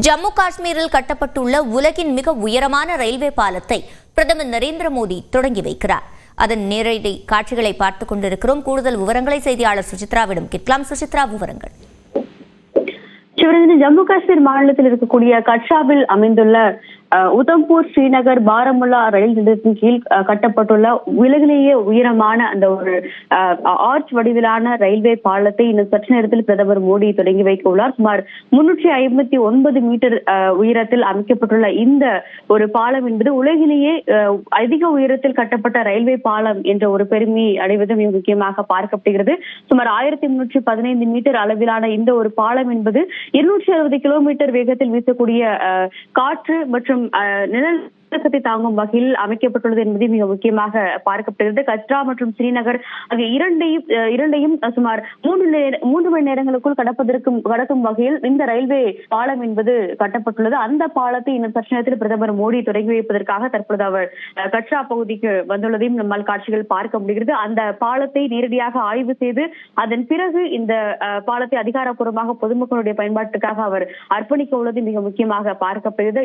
ஜம்மு காஷ்மீரில் கட்டப்பட்டுள்ள உலகின் மிக உயரமான ரயில்வே பாலத்தை பிரதமர் நரேந்திர மோடி தொடங்கி வைக்கிறார். அதன் நேரடி காட்சிகளை பார்த்துக் கொண்டிருக்கிறோம். கூடுதல் விவரங்களை செய்தியாளர் சுசித்ராவிடம் கேட்கலாம். சுசித்ரா, விவரங்கள். ஜம்மு காஷ்மீர் மாநிலத்தில் இருக்கக்கூடிய கட்ராவில் அமைந்துள்ள உதம்பூர் ஸ்ரீநகர் பாரமுல்லா ரயில் திட்டத்தின் கீழ் கட்டப்பட்டுள்ள உலகிலேயே உயரமான அந்த ஒரு ஆர்ச் வடிவிலான ரயில்வே பாலத்தை இன்னும் சற்று நேரத்தில் பிரதமர் மோடி தொடங்கி வைக்க உள்ளார். சுமார் 359 மீட்டர் உயரத்தில் அமைக்கப்பட்டுள்ள இந்த ஒரு பாலம் என்பது உலகிலேயே அதிக உயரத்தில் கட்டப்பட்ட ரயில்வே பாலம் என்ற ஒரு பெருமையை அடைவது மிக முக்கியமாக பார்க்கப்படுகிறது. சுமார் 1315 மீட்டர் அளவிலான இந்த ஒரு பாலம் என்பது 260 கிலோமீட்டர் வேகத்தில் வீசக்கூடிய காற்று மற்றும் நிழல் தாங்கும் வகையில் அமைக்கப்பட்டுள்ளது என்பது மிக முக்கியமாக பார்க்கப்படுகிறது. கத்ரா மற்றும் ஸ்ரீநகர் ஆகிய இரண்டையும் சுமார் 3 மணி நேரங்களுக்குள் கடக்கும் வகையில் இந்த ரயில்வே பாலம் என்பது கட்டப்பட்டுள்ளது. அந்த பாலத்தை இன்னும் சற்று நேரத்தில் பிரதமர் மோடி தொடங்கி வைப்பதற்காக தற்பொழுது அவர் கத்ரா பகுதிக்கு வந்துள்ளதையும் நம்மால் காட்சிகள் பார்க்க முடிகிறது. அந்த பாலத்தை நேரடியாக ஆய்வு செய்து அதன் பிறகு இந்த பாலத்தை அதிகாரப்பூர்வமாக பொதுமக்களுடைய பயன்பாட்டுக்காக அவர் அர்ப்பணிக்க உள்ளது மிக முக்கியமாக பார்க்கப்படுகிறது.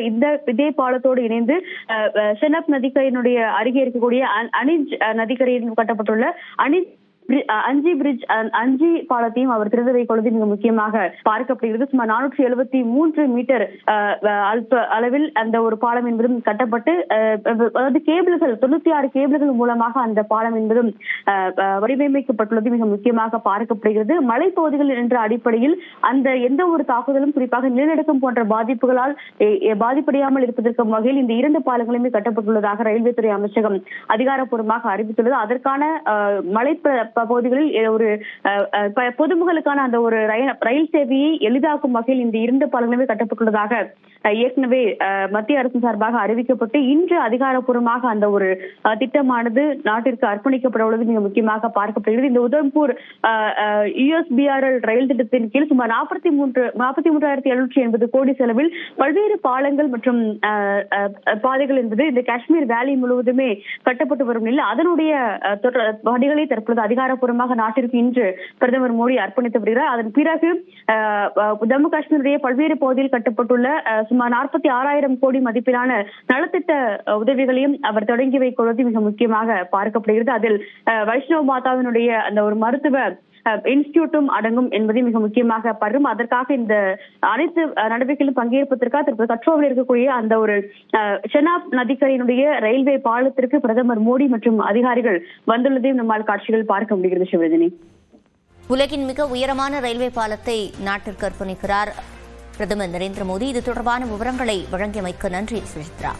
இதே பாலத்தோடு இணைந்து செனப் நதிக்கரையினுடைய அருகே இருக்கக்கூடிய அனிஜ் நதிக்கரையில் கட்டப்பட்டுள்ள அஞ்சி பாலத்தையும் அவர் திறந்து வைக்கொள்வது மிக முக்கியமாக பார்க்கப்படுகிறது. சுமார் 473 மீட்டர் அளவில் அந்த ஒரு பாலம் என்பதும் கட்டப்பட்டு அதாவது கேபிள்கள் 96 கேபிள்கள் மூலமாக அந்த பாலம் என்பதும் வடிவமைக்கப்பட்டுள்ளது மிக முக்கியமாக பார்க்கப்படுகிறது. மலைப்பகுதிகள் என்ற அடிப்படையில் அந்த எந்த ஒரு தாக்குதலும் குறிப்பாக நிலநடுக்கம் போன்ற பாதிப்புகளால் பாதிப்படையாமல் இருப்பதற்கு வகையில் இந்த 2 பாலங்களுமே கட்டப்பட்டுள்ளதாக ரயில்வே துறை அமைச்சகம் அதிகாரப்பூர்வமாக அறிவித்துள்ளது. அதற்கான மலை பகுதிகளில் ஒரு பொதுமக்களுக்கான அந்த ஒரு ரயில் சேவையை எளிதாக்கும் வகையில் இந்த 2 பாலங்களுமே கட்டப்பட்டுள்ளதாக ஏற்கனவே மத்திய அரசு சார்பாக அறிவிக்கப்பட்டு இன்று அதிகாரப்பூர்வமாக அந்த ஒரு திட்டமானது நாட்டிற்கு அர்ப்பணிக்கப்பட உள்ளது மிக முக்கியமாக பார்க்கப்படுகிறது. இந்த உதம்பூர் USBRL ரயில் திட்டத்தின் கீழ் சுமார் 43,780 கோடி செலவில் பல்வேறு பாலங்கள் மற்றும் பாதைகள் என்பது இந்த காஷ்மீர் வேலி முழுவதுமே கட்டப்பட்டு வரும் நிலையில் அதனுடைய பணிகளை தற்பொழுது அதிகாரப்பூர்வமாக நாட்டிற்கு இன்று பிரதமர் மோடி அர்ப்பணித்து வருகிறார். அதன் பிறகு ஜம்மு காஷ்மீருடைய பல்வேறு பகுதியில் கட்டப்பட்டுள்ள சுமார் 46,000 கோடி மதிப்பிலான நலத்திட்ட உதவிகளையும் அவர் தொடங்கி வைக்கிறது மிக முக்கியமாக பார்க்கப்படுகிறது. அதில் வைஷ்ணவ மாதாவினுடைய அந்த ஒரு மருத்துவ இன்ஸ்டிடியூட்டும் அடங்கும் என்பதை மிக முக்கியமாக பரும். அதற்காக இந்த அனைத்து நடவடிக்கையிலும் பங்கேற்பதற்காக தற்போது கட்ரோவில் இருக்கக்கூடிய அந்த ஒரு செனாப் நதிக்கரையினுடைய ரயில்வே பாலத்திற்கு பிரதமர் மோடி மற்றும் அதிகாரிகள் வந்துள்ளதையும் நம்மால் காட்சிகள் பார்க்க முடிகிறது. சிவரஜினி, உலகின் மிக உயரமான ரயில்வே பாலத்தை நாட்டிற்கு அர்ப்பணிக்கிறார் பிரதமர் நரேந்திர மோடி. இது தொடர்பான விவரங்களை வழங்கியமைக்கு நன்றி சுசித்ரா.